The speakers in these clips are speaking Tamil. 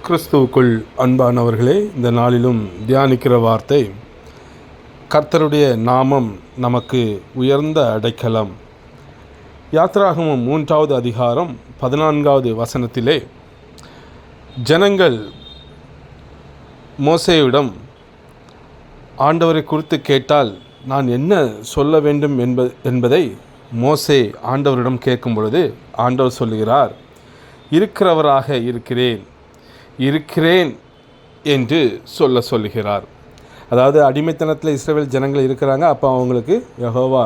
கிறிஸ்துவுக்குள் அன்பானவர்களே, இந்த நாளிலும் தியானிக்கிற வார்த்தை, கர்த்தருடைய நாமம் நமக்கு உயர்ந்த அடைக்கலம். யாத்திராகமம் 3வது அதிகாரம் 14வது வசனத்திலே ஜனங்கள் மோசேயிடம் ஆண்டவரை குறித்து கேட்டால் நான் என்ன சொல்ல வேண்டும் என்பதை மோசே ஆண்டவரிடம் கேட்கும் பொழுது ஆண்டவர் சொல்லுகிறார், இருக்கிறவராக இருக்கிறேன் என்று சொல்லுகிறார். அதாவது அடிமைத்தனத்தில் இஸ்ரவேல் ஜனங்கள் இருக்கிறாங்க. அப்போ அவங்களுக்கு யெகோவா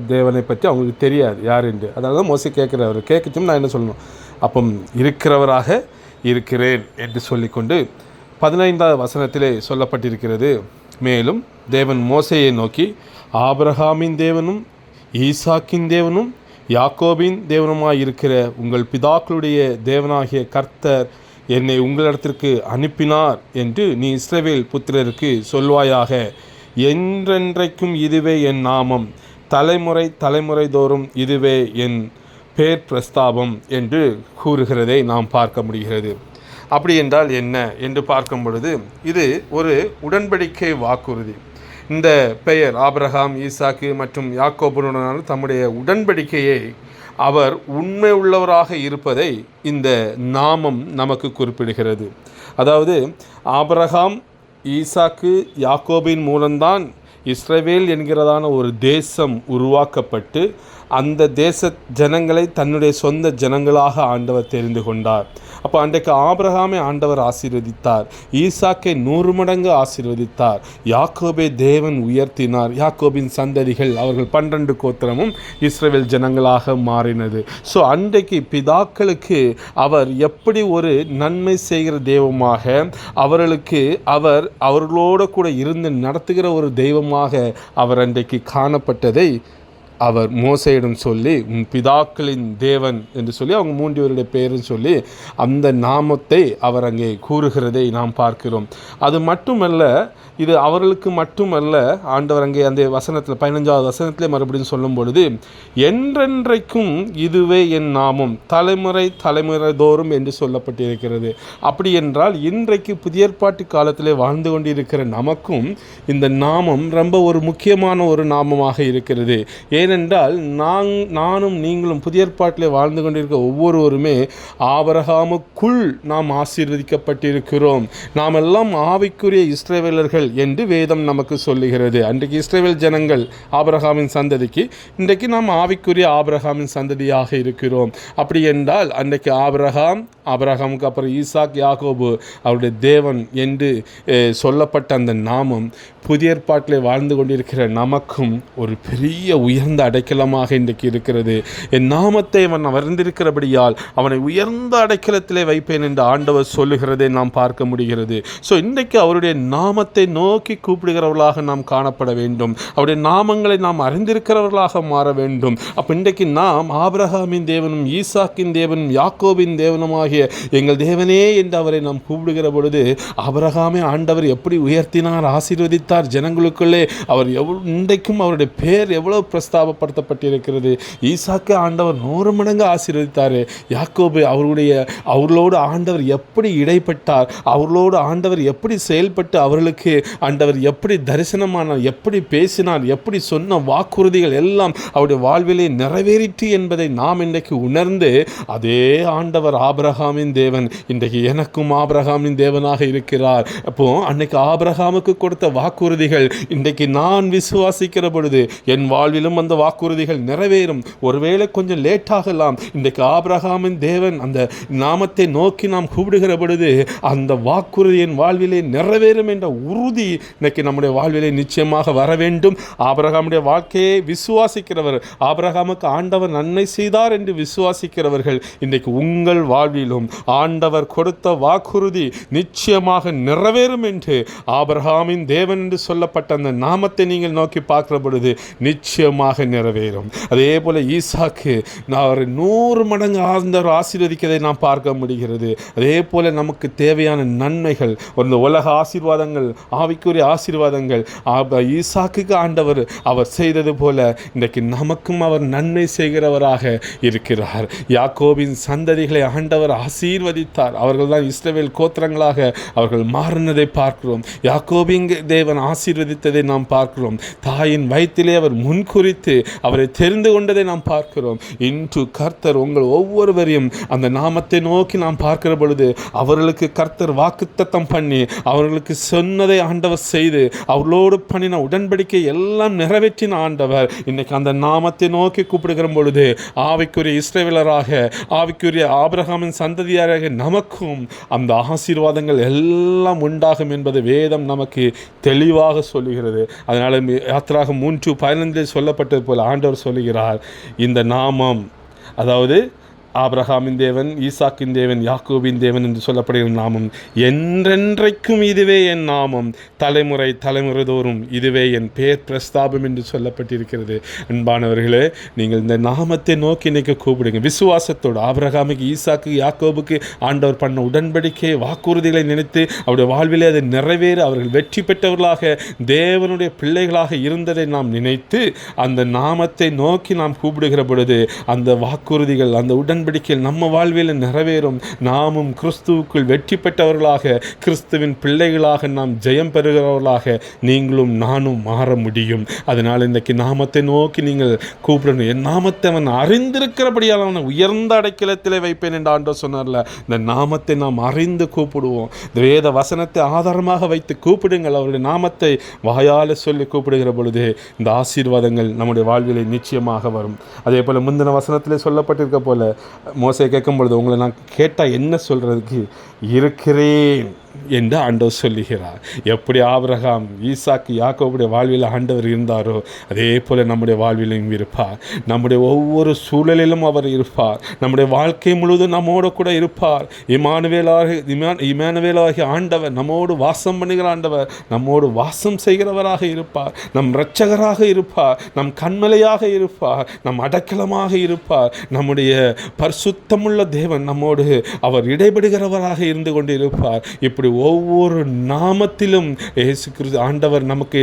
தேவனை பற்றி அவங்களுக்கு தெரியாது யார் என்று. அதனால தான் மோசே கேட்குறவர். கேட்கட்டும், நான் என்ன சொல்லணும்? அப்போ இருக்கிறவராக இருக்கிறேன் என்று சொல்லிக்கொண்டு 15வது வசனத்திலே சொல்லப்பட்டிருக்கிறது. மேலும் தேவன் மோசேயை நோக்கி, ஆபிரகாமின் தேவனும் ஈசாக்கின் தேவனும் யாக்கோபின் தேவனுமாயிருக்கிற உங்கள் பிதாக்களுடைய தேவனாகிய கர்த்தர் என்னை உங்களிடத்திற்கு அனுப்பினார் என்று நீ இஸ்ரவேல் புத்திரருக்கு சொல்வாயாக. என்றென்றைக்கும் இதுவே என் நாமம், தலைமுறை தோறும் இதுவே என் பேர் பிரஸ்தாபம் என்று கூறுகிறதை நாம் பார்க்க முடிகிறது. அப்படி என்றால் என்ன என்று பார்க்கும் பொழுது, இது ஒரு உடன்படிக்கை வாக்குறுதி. இந்த பெயர் ஆபிரகாம், ஈசாக்கு மற்றும் யாக்கோபுடனான தம்முடைய உடன்படிக்கையை அவர் உண்மை உள்ளவராக இருப்பதை இந்த நாமம் நமக்கு குறிப்பிடுகிறது. அதாவது ஆபிரகாம், ஈசாக்கு, யாக்கோபின் மூலம்தான் இஸ்ரவேல் என்கிறதான ஒரு தேசம் உருவாக்கப்பட்டு அந்த தேச ஜனங்களை தன்னுடைய சொந்த ஜனங்களாக ஆண்டவர் தெரிந்து கொண்டார். அப்போ அன்றைக்கு ஆபிரகாமை ஆண்டவர் ஆசீர்வதித்தார், ஈசாக்கை 100 மடங்கு ஆசீர்வதித்தார், யாக்கோபை தேவன் உயர்த்தினார். யாக்கோபின் சந்ததிகள், அவர்கள் 12 கோத்திரமும் இஸ்ரவேல் ஜனங்களாக மாறினது. ஸோ அன்றைக்கு பிதாக்களுக்கு அவர் எப்படி ஒரு நன்மை செய்கிற தெய்வமாக, அவர்களோடு கூட இருந்து நடத்துகிற ஒரு தெய்வமாக அவர் அன்றைக்கு காணப்பட்டதை அவர் மோசேயிடம் சொல்லி, உன் பிதாக்களின் தேவன் என்று சொல்லி அவங்க 3 பேருடைய பேருன்னு சொல்லி அந்த நாமத்தை அவர் அங்கே கூறுகிறதை நாம் பார்க்கிறோம். அது மட்டுமல்ல, இது அவர்களுக்கு மட்டுமல்ல, ஆண்டவர் அங்கே அந்த வசனத்தில் 15வது வசனத்திலே மறுபடியும் சொல்லும் பொழுது, என்றென்றைக்கும் இதுவே என் நாமம், தலைமுறை தோறும் என்று சொல்லப்பட்டிருக்கிறது. அப்படி என்றால் இன்றைக்கு புதிய ஏற்பாட்டு காலத்திலே வாழ்ந்து கொண்டிருக்கிற நமக்கும் இந்த நாமம் ரொம்ப ஒரு முக்கியமான ஒரு நாமமாக இருக்கிறது. ஏனென்றால் நானும் நீங்களும் புதிய ஏற்பாட்டிலே வாழ்ந்து கொண்டிருக்க ஒவ்வொருவருமே ஆபிரகாமுக்குள் நாம் ஆசீர்வதிக்கப்பட்டிருக்கிறோம். நாம் எல்லாம் ஆவிக்குரிய இஸ்ரவேலர்கள் என்று வேதம் நமக்கு சொல்லுகிறது. அன்றைக்கு இஸ்ரவேல் ஜனங்கள் ஆபிரகாமின் சந்ததிக்கு, இன்றைக்கு நாம் ஆவிக்குரிய ஆபிரகாமின் சந்ததியாக இருக்கிறோம். அப்படி என்றால் அன்றைக்கு ஆபிரகாமுக்கு அப்புறம் ஈசாக், யாக்கோபு அவருடைய தேவன் என்று சொல்லப்பட்ட அந்த நாமம் புதிய ஏற்பாட்டிலே வாழ்ந்து கொண்டிருக்கிற நமக்கும் ஒரு பெரிய உயர்ந்த அடைக்கலமாக இன்றைக்கு இருக்கிறது. என் நாமத்தை அவன் அறிந்திருக்கிறபடியால் அவனை உயர்ந்த அடைக்கலத்திலே வைப்பேன் என்று ஆண்டவர் சொல்லுகிறதை நாம் பார்க்க முடிகிறது. ஸோ இன்றைக்கு அவருடைய நாமத்தை நோக்கி கூப்பிடுகிறவர்களாக நாம் காணப்பட வேண்டும். அவருடைய நாமங்களை நாம் அறிந்திருக்கிறவர்களாக மாற வேண்டும். அப்போ இன்றைக்கு நாம் ஆபிரகாமின் தேவனும் ஈசாக்கின் தேவனும் யாக்கோபின் தேவனுமாகிய எங்கள் தேவனே என்று அவரை நாம் கூப்பிடுகிற பொழுது, ஆபிரகாமை ஆண்டவர் எப்படி உயர்த்தினார், ஆசீர்வதித்தார் ஜனங்களுக்குள்ளே. அவர் இன்றைக்கும் அவருடைய பேர் எவ்வளவு பிரஸ்தாபப்படுத்தப்பட்டிருக்கிறது. ஈசாக்கு ஆண்டவர் 100 மடங்கு ஆசீர்வதித்தார். யாக்கோபு அவர்களோடு ஆண்டவர் எப்படி இடைப்பட்டார், அவர்களோடு ஆண்டவர் எப்படி செயல்பட்டு அவர்களுக்கு ஆண்டவர் எப்படி தரிசனமானார், எப்படி பேசினார், எப்படி சொன்ன வாக்குறுதிகள் எல்லாம் அவருடைய வாழ்விலே நிறைவேறிற்று என்பதை நாம் இன்றைக்கு உணர்ந்து, அதே ஆண்டவர் ஆபிரகாமின் தேவன் இன்றைக்கு எனக்கும் ஆபிரகாமின் தேவனாக இருக்கிறார். அப்போ அன்னைக்கு ஆபிரகாமுக்கு கொடுத்த வாக்குறுதிகள் இன்றைக்கு நான் விசுவாசிக்கிற பொழுது என் வாழ்விலும் அந்த வாக்குறுதிகள் நிறைவேறும். ஒருவேளை கொஞ்சம் லேட்டாகலாம். இன்றைக்கு ஆபிரகாமின் தேவன் அந்த நாமத்தை நோக்கி நாம் கூப்பிடுகிற பொழுது அந்த வாக்குறுதி என் வாழ்விலே நிறைவேறும் என்ற உறுதி இன்றைக்கு நம்முடைய வாழ்விலே நிச்சயமாக வர வேண்டும். ஆபிரகாமுடைய வாழ்க்கையை விசுவாசிக்கிறவர், ஆபிரகாமுக்கு ஆண்டவர் நன்மை செய்தார் என்று விசுவாசிக்கிறவர்கள், இன்றைக்கு உங்கள் வாழ்விலும் ஆண்டவர் கொடுத்த வாக்குறுதி நிச்சயமாக நிறைவேறும் என்று ஆபிரகாமின் தேவன் என்று சொல்லப்பட்ட அந்த நாமத்தை நீங்கள் நோக்கி பார்க்கிற பொழுது நிச்சயமாக நிறைவேறும். அதே போல் ஈசாக்கு அவர் 100 மடங்கு ஆழ்ந்தவர் ஆசீர்வதிக்கதை நாம் பார்க்க முடிகிறது. அதே போல் நமக்கு தேவையான நன்மைகள், இந்த உலக ஆசீர்வாதங்கள், ஆவிக்குரிய ஆசீர்வாதங்கள் ஈசாக்குக்கு ஆண்டவர் அவர் செய்தது போல இன்றைக்கு நமக்கும் அவர் நன்மை செய்கிறவராக இருக்கிறார். யாக்கோபின் சந்ததிகளை ஆண்டவர் ஆசீர்வதித்தார். அவர்கள் தான் இஸ்ரவேல் கோத்திரங்களாக அவர்கள் மாறினதை பார்க்கிறோம். யாக்கோபின் தேவன் ஆசீர்வதித்ததை நாம் பார்க்கிறோம். தாயின் வயிற்றிலே அவர் முன்குறித்து அவரை தெரிந்து கொண்டதை நாம் பார்க்கிறோம். இன்று கர்த்தர் உங்கள் ஒவ்வொருவரையும் அந்த நாமத்தை நோக்கி நாம் பார்க்கிற பொழுது அவர்களுக்கு கர்த்தர் வாக்குத்தத்தம் பண்ணி அவர்களுக்கு சொன்னதை ஆண்டவர் செய்து அவர்களோடு பண்ணின உடன்படிக்கை எல்லாம் நிறைவேற்றின ஆண்டவர் இன்னைக்கு அந்த நாமத்தை நோக்கி கூப்பிடுகிற பொழுது ஆவிக்குரிய இஸ்ரவேலராக, ஆவிக்குரிய ஆபிரகாமின் சந்ததியாராக நமக்கும் அந்த ஆசீர்வாதங்கள் எல்லாம் உண்டாகும் என்பது வேதம் நமக்கு தெளிவாக சொல்லுகிறது. அதனால் யாத்திராகமம் 3:15 சொல்லப்பட்டது போல ஆண்டவர் சொல்லுகிறார், இந்த நாமம், அதாவது ஆபிரகாமின் தேவன், ஈசாக்கின் தேவன், யாக்கோபின் தேவன் என்று சொல்லப்படுகிற நாமம் என்றென்றைக்கும் இதுவே என் நாமம், தலைமுறை தலைமுறை தோறும் இதுவே என் பேர் பிரஸ்தாபம் என்று சொல்லப்பட்டிருக்கிறது. அன்பானவர்களே, நீங்கள் இந்த நாமத்தை நோக்கி இன்னைக்கு கூப்பிடுங்க விசுவாசத்தோடு. ஆபிரகாமுக்கு, ஈசாக்கு, யாக்கோபுக்கு ஆண்டவர் பண்ண உடன்படிக்கை வாக்குறுதிகளை நினைத்து அவருடைய வாழ்விலே அதை நிறைவேற அவர்கள் வெற்றி பெற்றவர்களாக தேவனுடைய பிள்ளைகளாக இருந்ததை நாம் நினைத்து அந்த நாமத்தை நோக்கி நாம் கூப்பிடுகிற பொழுது அந்த வாக்குறுதிகள், அந்த உடன்படிக்கைகள் நம்ம வாழ்வில் நிறைவேறும். நாமும் கிறிஸ்துவுக்குள் வெற்றி பெற்றவர்களாக, கிறிஸ்துவின் பிள்ளைகளாக நாம் ஜெயம் பெறுகிறவர்களாக நீங்களும் நானும் மாற முடியும். அதனால் இன்றைக்கு நாமத்தை நோக்கி நீங்கள் கூப்பிடணும். என் நாமத்தை அவன் அறிந்திருக்கிறபடியால் அவனை உயர்ந்த அடைக்கலத்திலே வைப்பேன் என்று ஆண்டவர் சொன்னார்ல, இந்த நாமத்தை நாம் அறிந்து கூப்பிடுவோம். வேத வசனத்தை ஆதாரமாக வைத்து கூப்பிடுங்கள். அவருடைய நாமத்தை வாயால் சொல்லி கூப்பிடுகிற பொழுது இந்த ஆசீர்வாதங்கள் நம்முடைய வாழ்விலே நிச்சயமாக வரும். அதே போல் முந்தின வசனத்திலே சொல்லப்பட்டிருக்க போல மோசே கேட்கும் பொழுது, உங்களை நான் கேட்டால் என்ன சொல்கிறதுக்கு இருக்கிறேன் என்று ஆண்டவர் சொல்லுகிறார். எப்படி ஆபிரகாம், ஈசாக்கு, யாக்கோபுடைய வாழ்வில் ஆண்டவர் இருந்தாரோ அதே போல நம்முடைய வாழ்விலும் இருப்பார். நம்முடைய ஒவ்வொரு சூழலிலும் அவர் இருப்பார். நம்முடைய வாழ்க்கை முழுவதும் நம்மோடு கூட இருப்பார். இமானுவேலாகிய ஆண்டவர் நம்மோடு வாசம் பண்ணுகிற ஆண்டவர் நம்மோடு வாசம் செய்கிறவராக இருப்பார். நம் இரட்சகராக இருப்பார். நம் கண்மலையாக இருப்பார். நம் அடைக்கலமாக இருப்பார். நம்முடைய பரிசுத்தமுள்ள தேவன் நம்மோடு அவர் இடைபடுகிறவராக இருந்து கொண்டு இருப்பார். இப்படி ஒவ்வொரு நாமத்திலும் இயேசு கிறிஸ்து ஆண்டவர் நமக்கு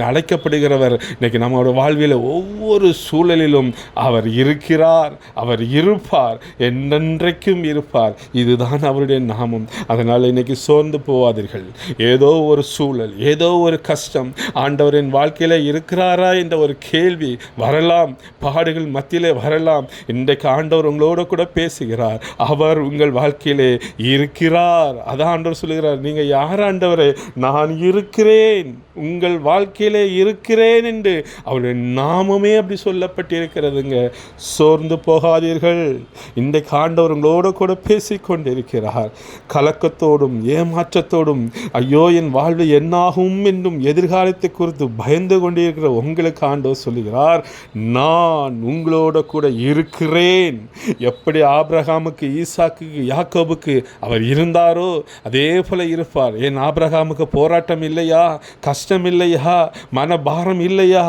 அழைக்கப்படுகிறவர். இன்னைக்கு நம்மளோட வாழ்வில் ஒவ்வொரு சூழலிலும் அவர் இருக்கிறார், அவர் இருப்பார், என்றென்றைக்கும் இருப்பார். இதுதான் அவருடைய நாமம். அதனால் இன்னைக்கு சோர்ந்து போவாதீர்கள். ஏதோ ஒரு சூழல், ஏதோ ஒரு கஷ்டம் ஆண்டவரின் வாழ்க்கையில் இருக்கிறாரா என்ற ஒரு கேள்வி வரலாம், பாடுகள் மத்தியிலே வரலாம். இன்றைக்கு ஆண்டவர் உங்களோட கூட பேசுகிறார். அவர் உங்கள் வாழ்க்கையிலே இருக்கிறார். அதான் ஆண்டவர் சொல்லுகிறார், நீங்கள் யார் ஆண்டவரே? நான் இருக்கிறேன், உங்கள் வாழ்க்கையிலே இருக்கிறேன் என்று அவருடைய நாமமே அப்படி சொல்லப்பட்டிருக்கிறதுங்க. சோர்ந்து போகாதீர்கள். இன்றைக்கு ஆண்டவர் உங்களோட கூட பேசிக்கொண்டிருக்கிறார். கலக்கத்தோடும் ஏமாற்றத்தோடும் ஐயோ என் வாழ்வு என்னாகும் என்றும் எதிர்காலத்தை குறித்து பயந்து கொண்டிருக்கிற உங்களுக்கு ஆண்டவர் சொல்லுகிறார், நான் உங்களோட கூட இருக்கிறேன். எப்படி ஆபிரகாமுக்கு, ஈசாக்கு, யாக்கோபுக்கு அவர் இருந்தாரோ அதே போல இருப்பார். ஏன் ஆபிரகாமுக்கு போராட்டம் இல்லையா? கஷ்டம் இல்லையா? மனபாரம் இல்லையா?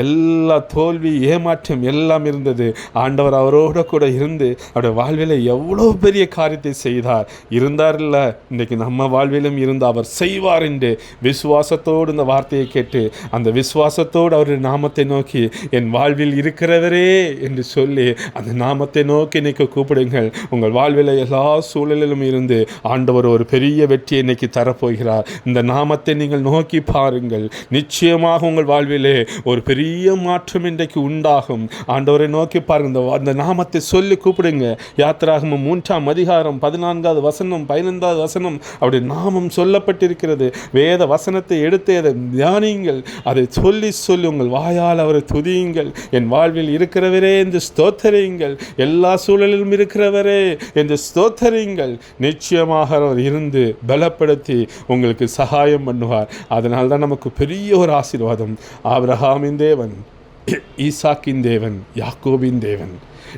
எல்லா தோல்வி, ஏமாற்றம் எல்லாம் இருந்தது. ஆண்டவர் அவரோட கூட இருந்து அவருடைய வாழ்வில் எவ்வளோ பெரிய காரியத்தை செய்தார். இருந்தார் இல்லை, இன்றைக்கு நம்ம வாழ்விலும் இருந்து அவர் செய்வார் என்று விசுவாசத்தோடு இந்த வார்த்தையை கேட்டு அந்த விசுவாசத்தோடு அவருடைய நாமத்தை நோக்கி என் வாழ்வில் இருக்கிறவரே என்று சொல்லி அந்த நாமத்தை நோக்கி இன்னைக்கு கூப்பிடுங்கள். உங்கள் வாழ்வில் எல்லா சூழலிலும் இருந்து ஆண்டவர் ஒரு பெரிய வெற்றியை இன்னைக்கு தரப்போகிறார். இந்த நாமத்தை நீங்கள் நோக்கி பாருங்கள். நிச்சயமாக உங்கள் வாழ்விலே ஒரு பெரிய மாற்றம் இன்றைக்கு உண்டாகும். ஆண்டவரை நோக்கி பாருங்கள். அந்த நாமத்தை சொல்லி கூப்பிடுங்க. யாத்திராகமம் 3:14 வசனம் 15 வசனம் அவருடைய நாமம் சொல்லப்பட்டிருக்கிறது. வேத வசனத்தை எடுத்து அதை தியானியுங்கள். அதை சொல்லி சொல்லி உங்கள் வாயால் அவரை துதியுங்கள். என் வாழ்வில் இருக்கிறவரே என்று ஸ்தோத்தரியுங்கள். எல்லா சூழலிலும் இருக்கிறவரே என்று ஸ்தோத்தரியுங்கள். நிச்சயமாக அவர் இருந்து பலப்படுத்தி உங்களுக்கு சகாயம் பண்ணுவார். அதனால் தான் நமக்கு பெரிய ஒரு ஆசீர்வாதம். ஆபிரகாமின் தேவன், ஈசாக்கின் தேவன், யாக்கோபின் தேவன்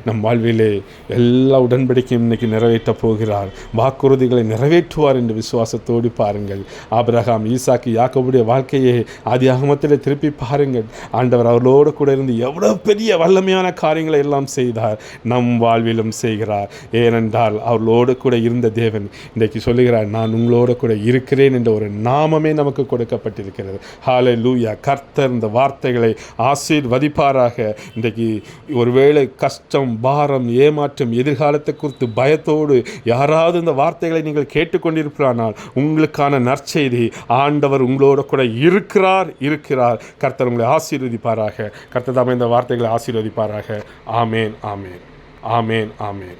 நம் வாழ்விலே எல்லா உடன்படிக்கையும் இன்னைக்கு நிறைவேற்றப் போகிறார். வாக்குறுதிகளை நிறைவேற்றுவார் என்று விசுவாசத்தோடு பாருங்கள். ஆபிரகாம், ஈசாக்கு, யாக்கோபுடைய வாழ்க்கையை ஆதியாகமத்திலே திருப்பி பாருங்கள். ஆண்டவர் அவர்களோடு கூட இருந்து எவ்வளவு பெரிய வல்லமையான காரியங்களை எல்லாம் செய்தார், நம் வாழ்விலும் செய்கிறார். ஏனென்றால் அவர்களோடு கூட இருந்த தேவன் இன்றைக்கு சொல்லுகிறார், நான் உங்களோடு கூட இருக்கிறேன் என்ற ஒரு நாமமே நமக்கு கொடுக்கப்பட்டிருக்கிறது. ஹல்லேலூயா. கர்த்தர் இந்த வார்த்தைகளை ஆசீர்வதிப்பாராக. இன்றைக்கு ஒருவேளை கஷ்டம், பாரம், ஏமாற்றம், எதிர்காலத்தை குறித்து பயத்தோடு யாராவது இந்த வார்த்தைகளை நீங்கள் கேட்டுக்கொண்டிருப்பானால் உங்களுக்கான நற்செய்தி, ஆண்டவர் உங்களோடு கூட இருக்கிறார். கர்த்தர் உங்களை ஆசீர்வதிப்பாராக. கர்த்தர் தாமே இந்த வார்த்தைகளை ஆசீர்வதிப்பாராக. ஆமேன், ஆமேன், ஆமேன், ஆமேன்.